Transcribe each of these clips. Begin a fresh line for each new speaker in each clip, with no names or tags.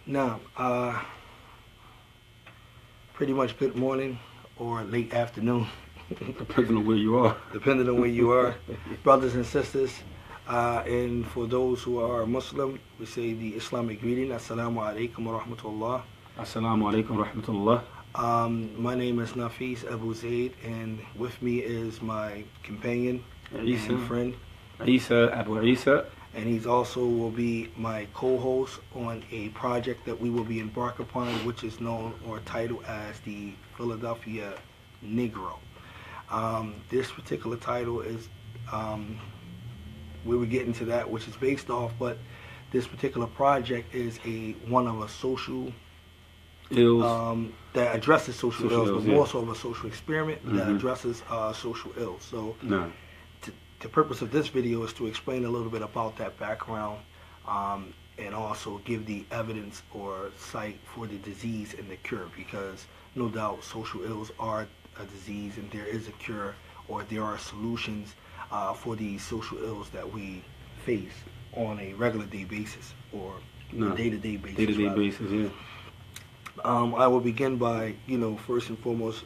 Now, pretty much good morning or late afternoon,
Depending on where you are.
depending on where you are, brothers and sisters. And for those who are Muslim, we say the Islamic greeting, Assalamu alaikum wa rahmatullah.
Assalamu alaikum wa rahmatullah.
My name is Nafis Abu Zaid, and with me is my companion
Isa.
and friend,
Isa Abu Isa.
and he's also will be my co-host on a project that we will be embarked upon, which is known or titled as the Philadelphia Negro. This particular title is, we were getting to that, which is based off, but this particular project is one of a social
Ills.
that addresses social ills, but
yeah.
more so of a social experiment that addresses social ills. So
No.
the purpose of this video is to explain a little bit about that background, and also give the evidence or cite for the disease and the cure, because no doubt social ills are a disease and there is a cure, or there are solutions for these social ills that we face on a regular day basis, or day-to-day basis.
Day-to-day
rather.
basis, yeah.
I will begin by, first and foremost,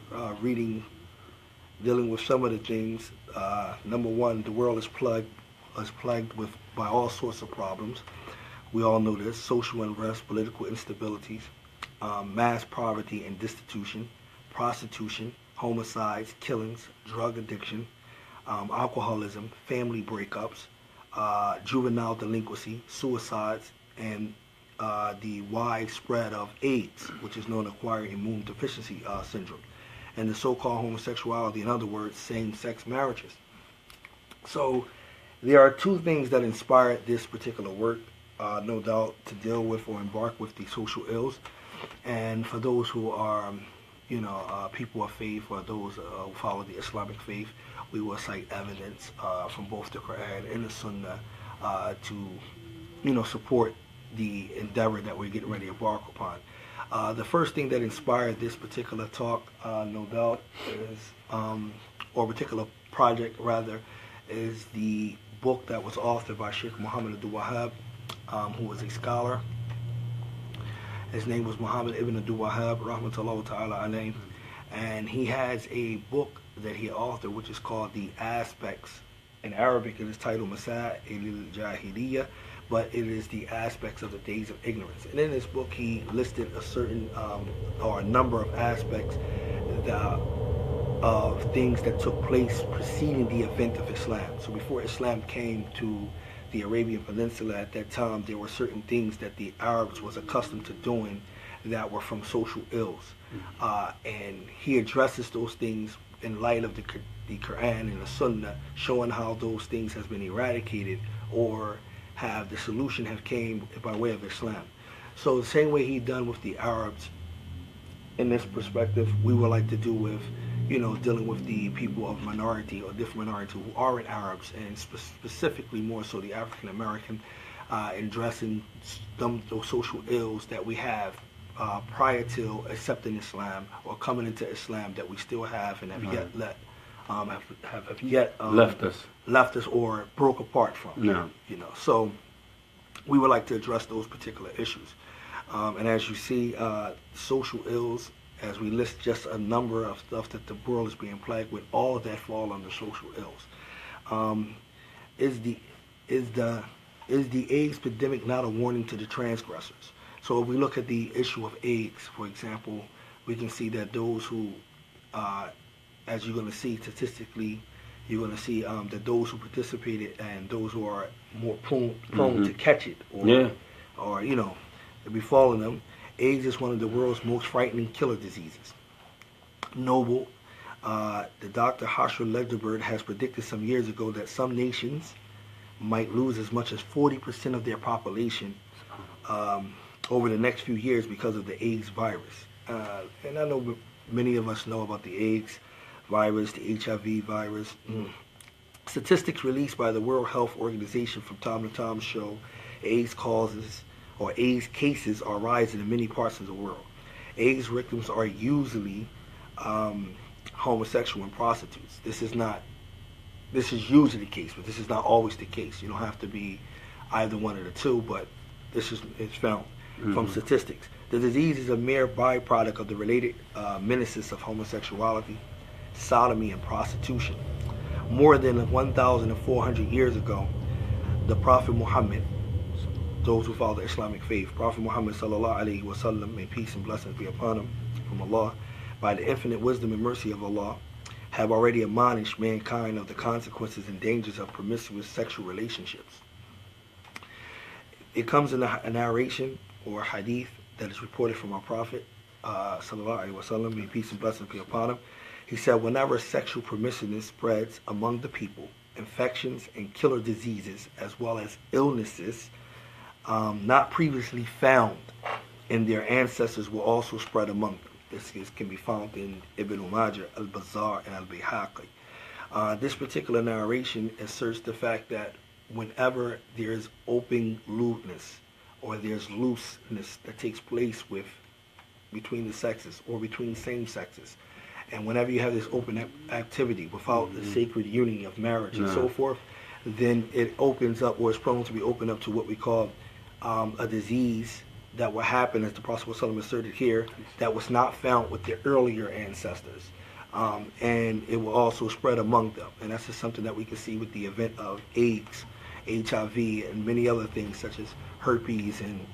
dealing with some of the things. Number one, the world is plagued by all sorts of problems. We all know this: social unrest, political instabilities, mass poverty and destitution, prostitution, homicides, killings, drug addiction, alcoholism, family breakups, juvenile delinquency, suicides, and the widespread of AIDS, which is known as acquired immune deficiency syndrome, and the so-called homosexuality, in other words, same-sex marriages. So there are two things that inspired this particular work, no doubt, to deal with or embark with the social ills. And for those who are, people of faith, or those who follow the Islamic faith, we will cite evidence from both the Quran and the Sunnah to, support the endeavor that we're getting ready to embark upon. The first thing that inspired this particular talk, no doubt, is, or particular project rather, is the book that was authored by Sheikh Muhammad Abdul Wahab, who was a scholar. His name was Muhammad ibn Abdul Wahab, rahmatullahi ta'ala alayhi, and he has a book that he authored which is called The Aspects. In Arabic it is titled Masail al-Jahiliyyah, but it is the aspects of the days of ignorance. And in this book he listed a certain or a number of aspects of things that took place preceding the event of Islam. So before Islam came to the Arabian Peninsula at that time, there were certain things that the Arabs was accustomed to doing that were from social ills. And he addresses those things in light of the Quran and the Sunnah, showing how those things has been eradicated, or have the solution have came by way of Islam. So the same way he done with the Arabs, in this perspective, we would like to do with, dealing with the people of minority or different minority who aren't Arabs, and specifically more so the African American, addressing those social ills that we have prior to accepting Islam or coming into Islam, that we still have and have yet left us or broke apart from.
No.
So we would like to address those particular issues. And as you see, social ills, as we list just a number of stuff that the world is being plagued with, all of that fall under social ills. Is the AIDS epidemic not a warning to the transgressors? So if we look at the issue of AIDS, for example, we can see that those who, as you're going to see statistically, you're going to see that those who participated and those who are more prone to catch it, or befalling them. AIDS is one of the world's most frightening killer diseases. The Dr. Hasher Ledgerbird has predicted some years ago that some nations might lose as much as 40% of their population over the next few years because of the AIDS virus. And I know many of us know about the AIDS virus, the HIV virus. Statistics released by the World Health Organization from time to time show AIDS cases are rising in many parts of the world. AIDS victims are usually homosexual and prostitutes. This is usually the case, but this is not always the case. You don't have to be either one of the two, but it's found. from statistics. The disease is a mere byproduct of the related menaces of homosexuality, sodomy, and prostitution. More than 1,400 years ago, the Prophet Muhammad, those who follow the Islamic faith, Prophet Muhammad sallallahu alaihi wasallam, may peace and blessings be upon him from Allah, by the infinite wisdom and mercy of Allah, have already admonished mankind of the consequences and dangers of promiscuous sexual relationships. It comes in a narration or a hadith that is reported from our Prophet sallallahu alaihi wasallam, may peace and blessings be upon him. He said, whenever sexual promiscuousness spreads among the people, infections and killer diseases as well as illnesses not previously found in their ancestors will also spread among them. This can be found in Ibn Majah, Al-Bazzar, and Al-Bayhaqi. This particular narration asserts the fact that whenever there's open lewdness or there's looseness that takes place between the sexes or between same sexes, and whenever you have this open activity without the sacred union of marriage and so forth, then it opens up, or is prone to be opened up to what we call a disease that will happen, as the Prophet ﷺ asserted here, that was not found with their earlier ancestors. And it will also spread among them. And that's just something that we can see with the event of AIDS, HIV, and many other things such as herpes and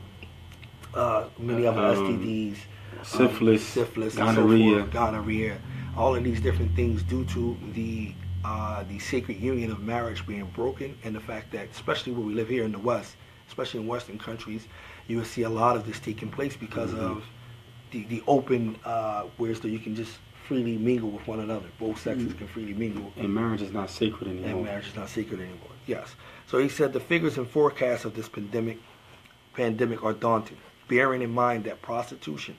many other STDs, syphilis,
gonorrhea.
And so forth, gonorrhea, all of these different things due to the sacred union of marriage being broken, and the fact that, especially where we live here in the West, especially in Western countries, you will see a lot of this taking place because of the open, where so you can just freely mingle with one another. Both sexes can freely mingle.
And marriage is not sacred anymore.
And marriage is not sacred anymore, yes. So he said the figures and forecasts of this pandemic are daunting, bearing in mind that prostitution,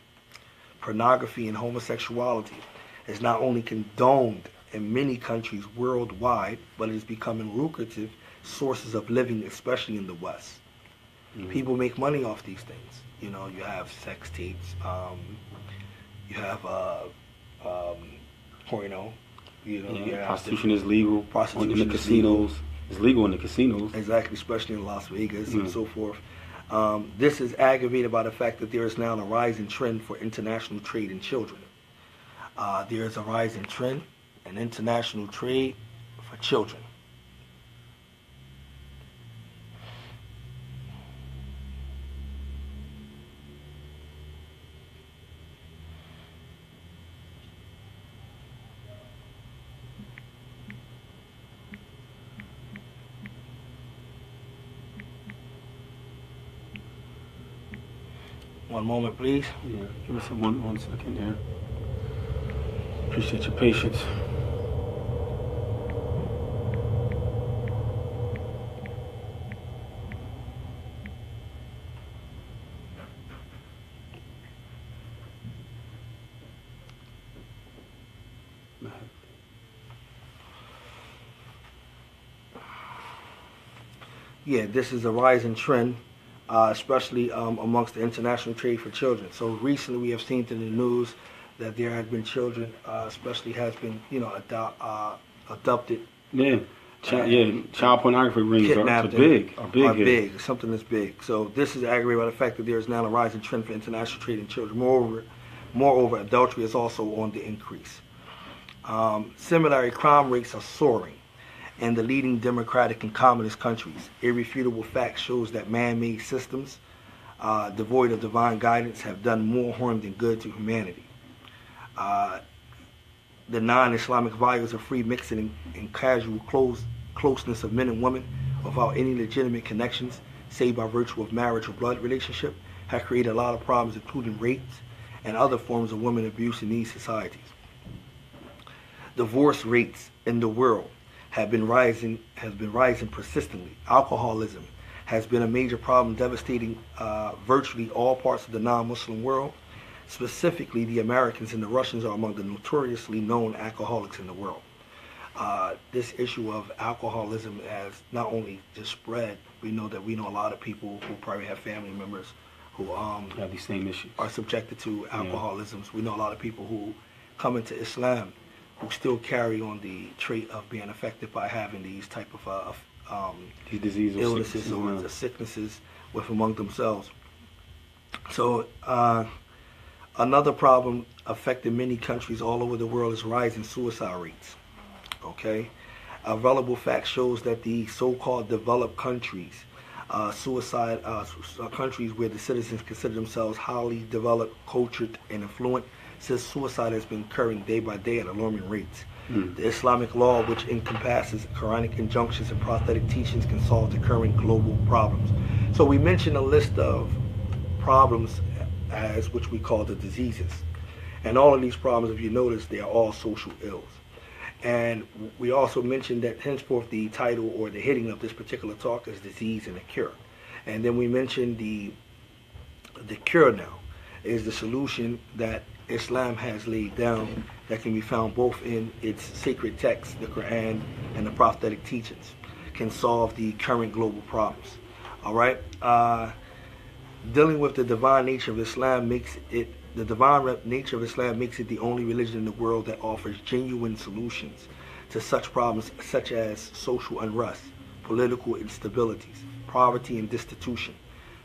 pornography, and homosexuality is not only condoned in many countries worldwide, but it is becoming lucrative sources of living, especially in the West. People make money off these things. You know, you have sex tapes, you have porno, you know, you have
prostitution is legal.
Prostitution
in the casinos. It's legal in the casinos.
Exactly, especially in Las Vegas and so forth. This is aggravated by the fact that there is now a rising trend for international trade in children. There is a rising trend in international trade for children. One moment, please.
Yeah, give us one second here. Appreciate your patience.
Yeah, this is a rising trend, especially amongst the international trade for children. So recently we have seen in the news that there has been children, especially has been, adopted.
Yeah, child pornography rings are big. Are
big. Something that's big. So this is aggravated by the fact that there is now a rising trend for international trade in children. Moreover, adultery is also on the increase. Similarly, crime rates are soaring in the leading democratic and communist countries. Irrefutable fact shows that man-made systems, devoid of divine guidance, have done more harm than good to humanity. The non-Islamic values of free mixing and casual closeness of men and women without any legitimate connections, save by virtue of marriage or blood relationship, have created a lot of problems, including rapes and other forms of women abuse in these societies. Divorce rates in the world has been rising persistently. Alcoholism has been a major problem, devastating virtually all parts of the non-Muslim world. Specifically, the Americans and the Russians are among the notoriously known alcoholics in the world. This issue of alcoholism has not only just spread, we know a lot of people who probably have family members who
have these same issues,
are subjected to alcoholism. We know a lot of people who come into Islam who still carry on the trait of being affected by having these type of
these diseases,
illnesses or sicknesses with among themselves. So another problem affecting many countries all over the world is rising suicide rates. Okay, available fact shows that the so-called developed countries, countries where the citizens consider themselves highly developed, cultured, and affluent, says suicide has been occurring day by day at alarming rates. The Islamic law, which encompasses Quranic injunctions and prophetic teachings, can solve the current global problems. So we mentioned a list of problems as which we call the diseases. And all of these problems, if you notice, they are all social ills. And we also mentioned that henceforth the title or the heading of this particular talk is Disease and a Cure. And then we mentioned the cure now is the solution that Islam has laid down that can be found both in its sacred texts, the Quran, and the prophetic teachings, can solve the current global problems. All right? Dealing with the divine nature of Islam makes it the only religion in the world that offers genuine solutions to such problems such as social unrest, political instabilities, poverty and destitution,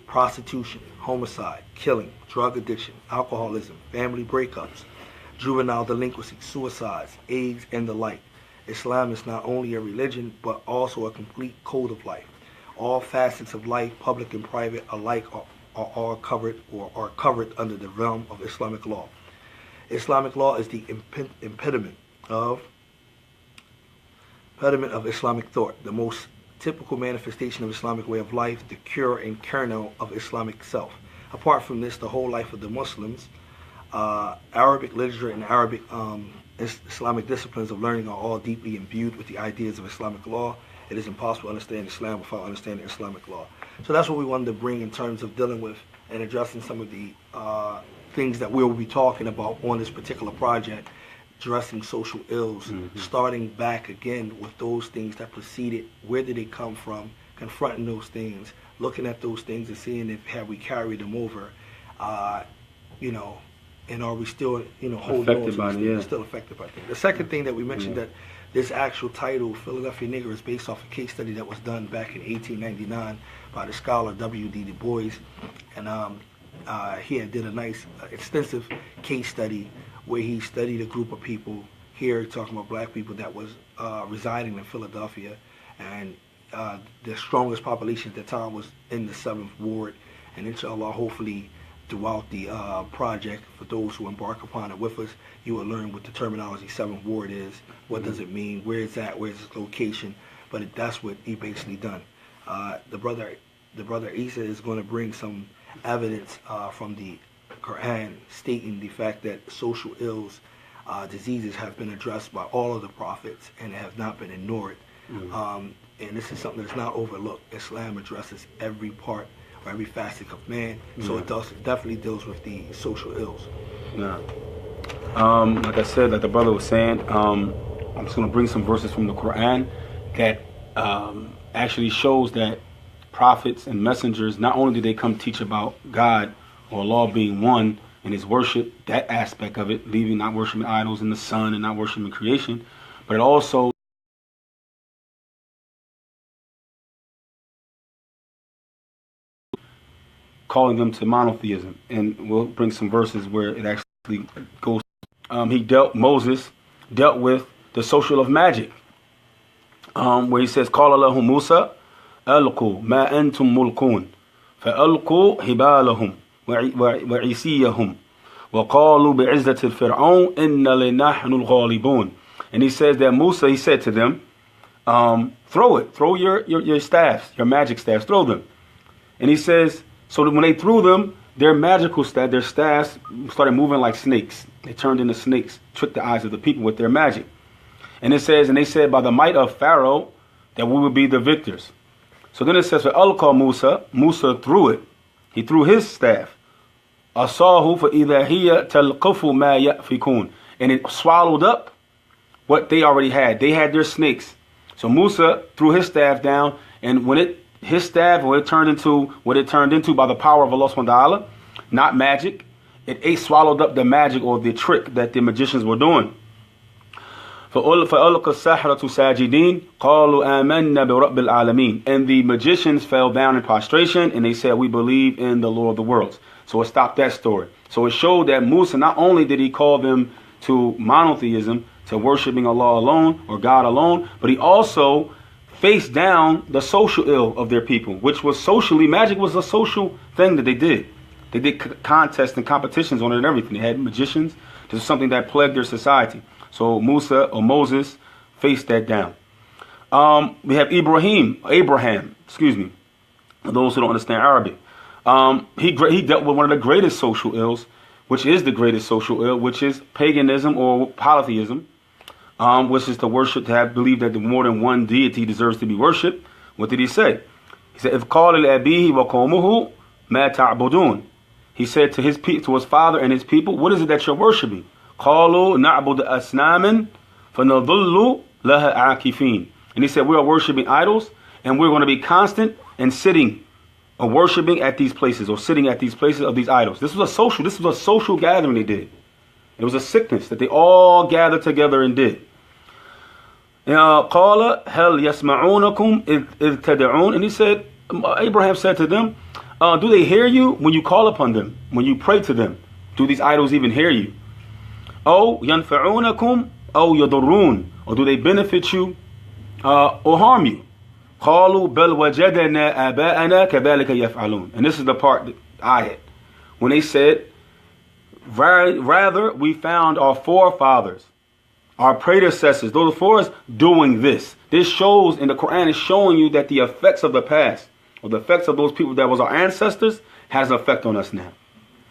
prostitution, homicide, killing, drug addiction, alcoholism, family breakups, juvenile delinquency, suicides, AIDS, and the like. Islam is not only a religion, but also a complete code of life. All facets of life, public and private alike, are all covered or are covered under the realm of Islamic law. Islamic law is the impediment of Islamic thought, the most typical manifestation of Islamic way of life, the cure and kernel of Islamic self. Apart from this, the whole life of the Muslims, Arabic literature and Arabic Islamic disciplines of learning are all deeply imbued with the ideas of Islamic law. It is impossible to understand Islam without understanding Islamic law. So that's what we wanted to bring in terms of dealing with and addressing some of the things that we'll be talking about on this particular project, addressing social ills, starting back again with those things that preceded, where did they come from, confronting those things, looking at those things and seeing if have we carried them over, and are we still, holding on to them, still affected by things. The second thing that we mentioned that this actual title, Philadelphia Nigger, is based off a case study that was done back in 1899 by the scholar W.D. Du Bois. And he had did a nice, extensive case study where he studied a group of people here, talking about black people that was residing in Philadelphia. And the strongest population at the time was in the 7th Ward. And inshallah, hopefully, throughout the project, for those who embark upon it with us, you will learn what the terminology 7th Ward is, what does it mean, where it's at, where's its location, but that's what he basically done. The brother Isa is going to bring some evidence from the Quran stating the fact that social ills, diseases have been addressed by all of the prophets and have not been ignored. And this is something that's not overlooked. Islam addresses every part or every facet of man, so it definitely deals with the social ills.
Like I said, like the brother was saying, I'm just going to bring some verses from the Quran that actually shows that prophets and messengers, not only do they come teach about God or Allah being one and his worship, that aspect of it, leaving not worshiping idols in the sun and not worshiping creation, but it also calling them to monotheism. And we'll bring some verses where it actually goes. Moses dealt with the social of magic, where he says, قال له موسى ألقوا ما أنتم ملقون فألقوا حبالهم وعصيهم وقالوا بعزة الفرعون إن لنحن الغالبون. And he says that Musa, he said to them, throw your staffs, your magic staffs, throw them. And he says, so that when they threw them, their magical staff, their staffs started moving like snakes. They turned into snakes, tricked the eyes of the people with their magic. And it says, and they said, by the might of Pharaoh, that we would be the victors. So then it says, فَأَلْقَى Musa threw it. He threw his staff. أَصَاهُ فَإِذَا هِيَ تَلْقَفُ مَا يَأْفِكُونَ. And it swallowed up what they already had. They had their snakes. So Musa threw his staff down, and when it turned into by the power of Allah subhanahu wa ta'ala, not magic, it swallowed up the magic or the trick that the magicians were doing. فَأَلْقَى السَّحْرَةُ سَاجِدِينَ قَالُوا آمَنَّا بِرَبِّ الْعَالَمِينَ. And the magicians fell down in prostration, and they said, we believe in the Lord of the worlds. So it stopped that story. So it showed that Musa, not only did he call them to monotheism, to worshiping Allah alone or God alone, but he also faced down the social ill of their people, which was socially, magic was a social thing that they did. They did contests and competitions on it and everything. They had magicians. This was something that plagued their society. So Musa or Moses faced that down. We have Abraham, excuse me, for those who don't understand Arabic. He dealt with one of the greatest social ills, which is the greatest social ill, which is paganism or polytheism, which is to worship, believe that the more than one deity deserves to be worshipped. What did he say? He said, "If qala li abihi wa qawmuhu ma ta'budun." He said to his father and his people, what is it that you're worshiping? قالوا نعبد أصناما فنظل لها عاكفين. And he said, we are worshiping idols, and we're going to be constant and sitting or worshiping at these places, or sitting at these places of these idols. This was a social gathering they did. It was a sickness that they all gathered together and did. قال هل يسمعونكم إذ تدعون. And he said, Abraham said to them, do they hear you when you call upon them, when you pray to them? Do these idols even hear you? أو ينفعونكم أو يضرون. Or do they benefit you or harm you? قالوا بل وجدنا آباءنا كذلك يفعلون. And this is the part, ayat, when they said, rather we found our forefathers, our predecessors, those before us, doing this. This shows, in the Quran, is showing you that the effects of the past, or the effects of those people that was our ancestors, has an effect on us now.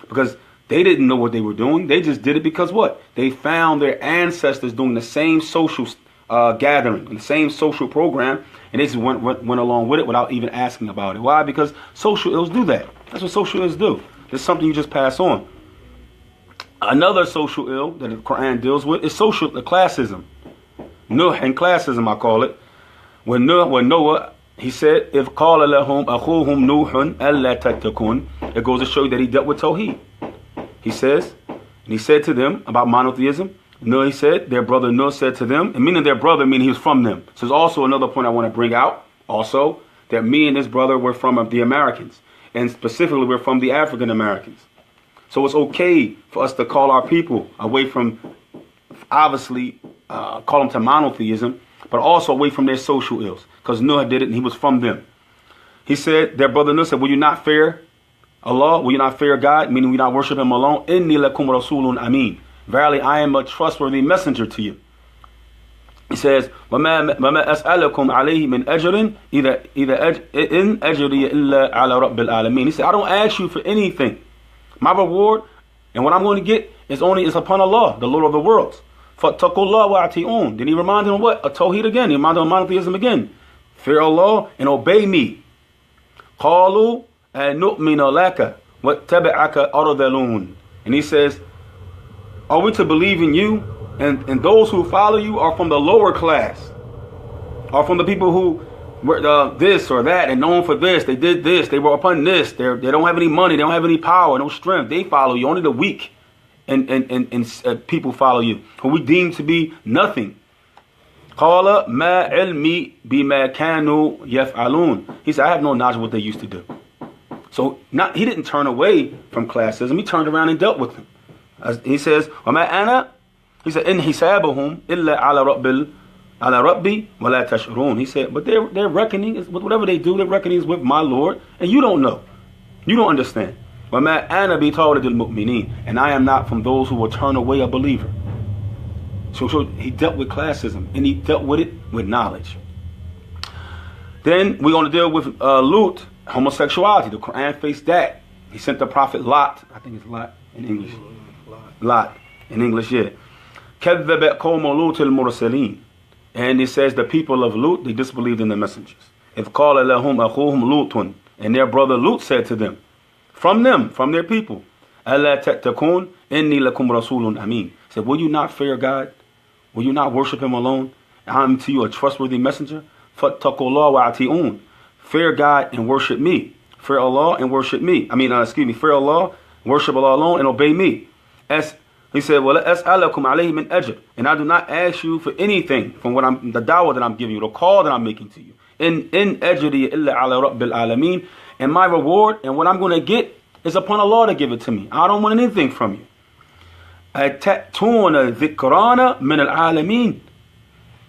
Because they didn't know what they were doing. They just did it because what? They found their ancestors doing the same social gathering, the same social program, and they just went along with it without even asking about it. Why? Because social ills do that. That's what social ills do. It's something you just pass on. Another social ill that the Quran deals with is classism. Nuh and classism, I call it. When Noah, he said, "If qala lahum akhuhum Nuhun alla tattakun," it goes to show you that he dealt with Tawheed. He says, and he said to them about monotheism. Noah, he said, their brother Noah said to them, and meaning their brother, meaning he was from them. So there's also another point I want to bring out, also, that me and this brother were from the Americans, and specifically we're from the African Americans. So it's okay for us to call our people away from, obviously, call them to monotheism, but also away from their social ills, because Noah did it and he was from them. He said, their brother Noah said, will you not fear Allah? Will you not fear God? Meaning we not worship him alone. Inni lakum rasulun ameen. Verily, I am a trustworthy messenger to you. He says, وَمَا أَسْأَلَكُمْ عَلَيْهِ مِنْ أَجْرٍ إِنْ أَجْرِيَ إِلَّا عَلَى رَبِّ الْعَالَمِينَ. He said, I don't ask you for anything. My reward and what I'm going to get is upon Allah, the Lord of the worlds. فَاتَّقُوا اللَّهَ وَأَطِيعُونَ. Then he reminded him what? A Tawheed again. He reminded him of monotheism again. Fear Allah and obey me. قَالُوا نُؤْمِنَ لَكَ وَاتَّبِعَكَ أَرْذَلُونَ. And he says, are we to believe in you? And those who follow you are from the lower class, are from the people who were this or that and known for this. They did this. They were upon this. They don't have any money. They don't have any power, no strength. They follow you. Only the weak and people follow you, who we deem to be nothing. قَالَ مَا عِلْمِي بِمَا كَانُوا يَفْعَلُونَ. He said, I have no knowledge of what they used to do. So he didn't turn away from classism. He turned around and dealt with them. He says, وَمَا أَنَا. He said, إِنْ حِسَابُهُمْ إِلَّا عَلَى رَبِّي وَلَا تَشْعُرُونَ. He said, but their reckoning is with whatever they do. Their reckoning is with my Lord, and you don't know. You don't understand. وَمَا أَنَا بِطَارِدِ الْمُؤْمِنِينَ. And I am not from those who will turn away a believer. So he dealt with classism, and he dealt with it with knowledge. Then we're going to deal with Lut, homosexuality. The Quran faced that. He sent the prophet Lot. I think it's Lot in English. Lot in English, yeah. كَذَّبَ قَوْمُ لُوطٍ الْمُرْسَلِينَ. And it says the people of Lut, they disbelieved in the messengers. إِذْ قَالَ لَهُمْ أَخُوهُمْ لُوطٌ. And their brother Lut said to them, from their people, أَلَا تَتَّقُونَ إِنِّي لَكُمْ رَسُولٌ أَمِينٌ. Said, will you not fear God? Will you not worship him alone? I'm to you a trustworthy messenger. فَاتَّقُوا اللَّهَ وَأَطِيعُونَ. Fear God and worship me. Fear Allah and worship me. Fear Allah, worship Allah alone and obey me. As He said, well, as'alakum alayhi min ajr. And I do not ask you for anything from the da'wah that I'm giving you, the call that I'm making to you. In ajri illa ala rabbil alameen. And my reward and what I'm going to get is upon Allah to give it to me. I don't want anything from you. Atatuna dhikrana min al-alameen.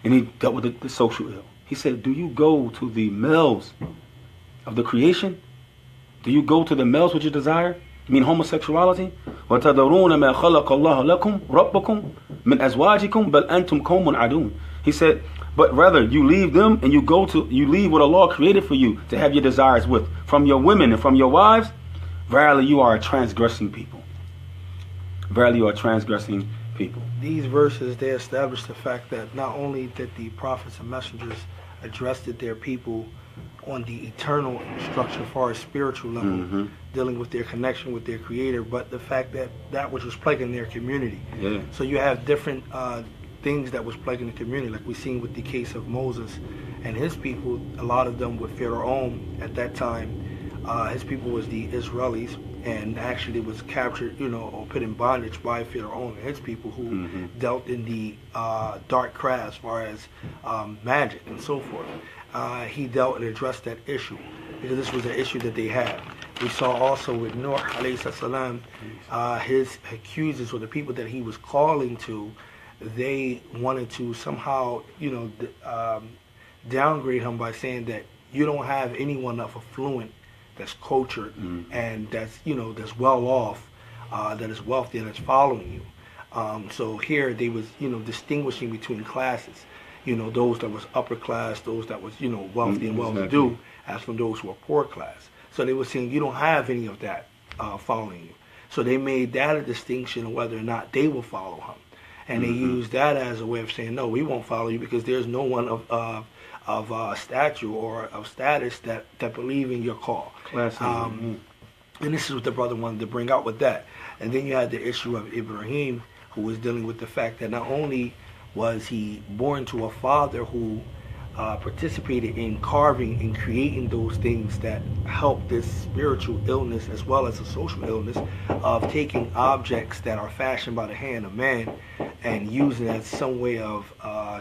And he dealt with the social ill. He said, do you go to the males of the creation? Do you go to the males with your desire? You mean homosexuality? وَتَذَرُونَ مَا خَلَقَ اللَّهُ لَكُمْ رَبَّكُمْ مِنْ أَزْوَاجِكُمْ بَلْ أَنْتُمْ قَوْمٌ عَدُونَ. He said, but rather you leave them and you leave what Allah created for you to have your desires with. From your women and from your wives, verily you are a transgressing people. Verily you are transgressing people.
These verses, they establish the fact that not only did the prophets and messengers addressed their people on the eternal structure as far as spiritual level, dealing with their connection with their creator, but the fact that which was plaguing their community.
Yeah.
So you have different things that was plaguing the community, like we've seen with the case of Moses and his people. A lot of them with Pharaoh at that time. His people was the Israelis, and actually was captured, or put in bondage by Pharaoh and his people, who dealt in the dark crafts as far as magic and so forth. He dealt and addressed that issue because this was an issue that they had. We saw also with Noah alayhi salam, his accusers, or the people that he was calling to, they wanted to somehow, downgrade him by saying that you don't have anyone of affluent, that's cultured, and that's that's well off, that is wealthy, and that's following you. So here they was distinguishing between classes. Those that was upper class, those that was, wealthy and well-to-do, as from those who are poor class. So they were saying, you don't have any of that following you. So they made that a distinction of whether or not they will follow him. And they used that as a way of saying, no, we won't follow you because there's no one of stature or of status that believe in your call. And this is what the brother wanted to bring out with that. And then you had the issue of Ibrahim, who was dealing with the fact that not only was he born to a father who participated in carving and creating those things that help this spiritual illness as well as a social illness of taking objects that are fashioned by the hand of man and using it as some way of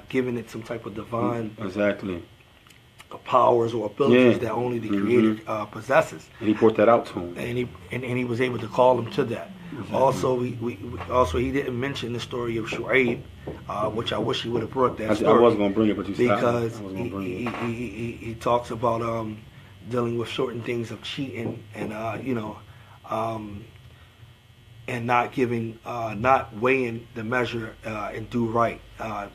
giving it some type of divine powers or abilities that only the creator possesses.
And he brought that out to him.
And he was able to call him to that. Also, he didn't mention the story of Shu'aib, which I wish he would have brought that story.
I was going to bring it, but you stopped.
Because he talks about dealing with certain things of cheating and and not giving, not weighing the measure and do right.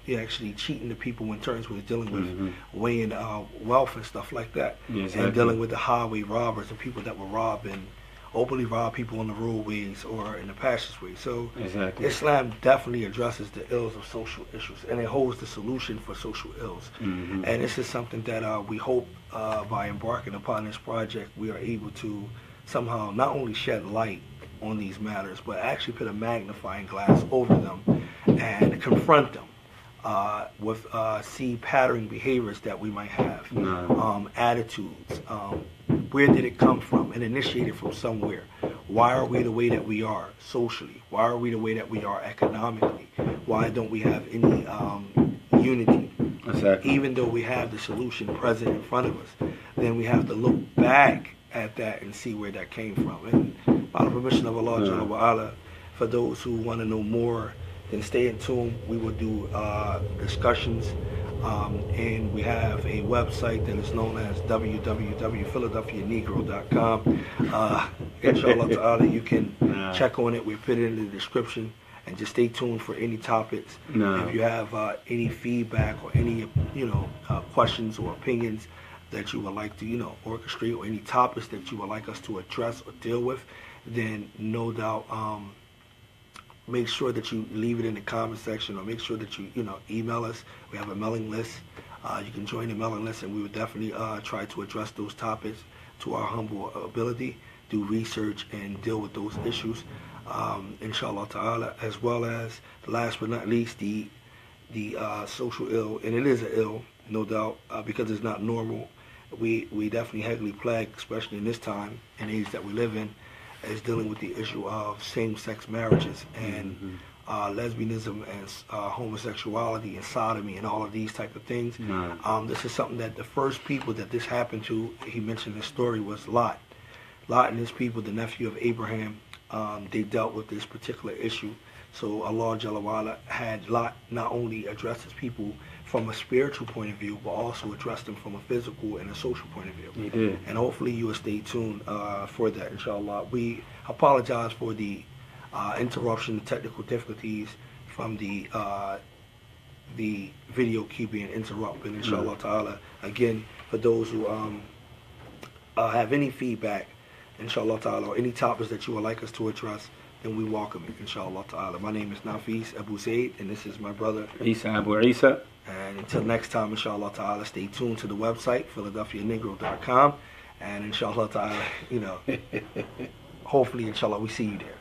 He actually cheating the people in terms with dealing with weighing wealth and stuff like that, and dealing with the highway robbers and people that were robbing. Openly rob people on the roadways or in the passageways. So Islam definitely addresses the ills of social issues, and it holds the solution for social ills. And this is something that we hope by embarking upon this project, we are able to somehow not only shed light on these matters, but actually put a magnifying glass over them and confront them with see pattern behaviors that we might have, attitudes. Where did it come from? And initiated from somewhere. Why are we the way that we are socially? Why are we the way that we are economically? Why don't we have any unity? Even though we have the solution present in front of us, then we have to look back at that and see where that came from. And by the permission of Allah Jalla wa Ala, for those who want to know more, then stay in tune. We will do discussions. And we have a website that is known as www.philadelphianegro.com. Inshallah ta'ala, you can check on it. We put it in the description, and just stay tuned for any topics. If you have any feedback or any questions or opinions that you would like to orchestrate, or any topics that you would like us to address or deal with, then no doubt make sure that you leave it in the comment section, or make sure that you email us. We have a mailing list. You can join the mailing list, and we would definitely try to address those topics to our humble ability, do research and deal with those issues, inshallah ta'ala, as well as, last but not least, the social ill. And it is an ill, no doubt, because it's not normal. We definitely heavily plagued, especially in this time and age that we live in, is dealing with the issue of same-sex marriages and lesbianism and homosexuality and sodomy and all of these type of things. This is something that the first people that this happened to, he mentioned his story, was Lot. Lot and his people, the nephew of Abraham, they dealt with this particular issue. So Allah Jalla wa'ala had Lot not only address his people from a spiritual point of view, but also address them from a physical and a social point of view.
He did.
And hopefully you will stay tuned for that, inshallah. We apologize for the interruption, the technical difficulties from the video keeping interrupted, inshallah ta'ala. Again, for those who have any feedback, inshallah ta'ala, or any topics that you would like us to address, then we welcome it, inshallah ta'ala. My name is Nafis Abu Zaid, and this is my brother
Isa Abu Isa.
And until next time, inshallah ta'ala, stay tuned to the website, PhiladelphiaNegro.com, and inshallah ta'ala, hopefully, inshallah, we see you there.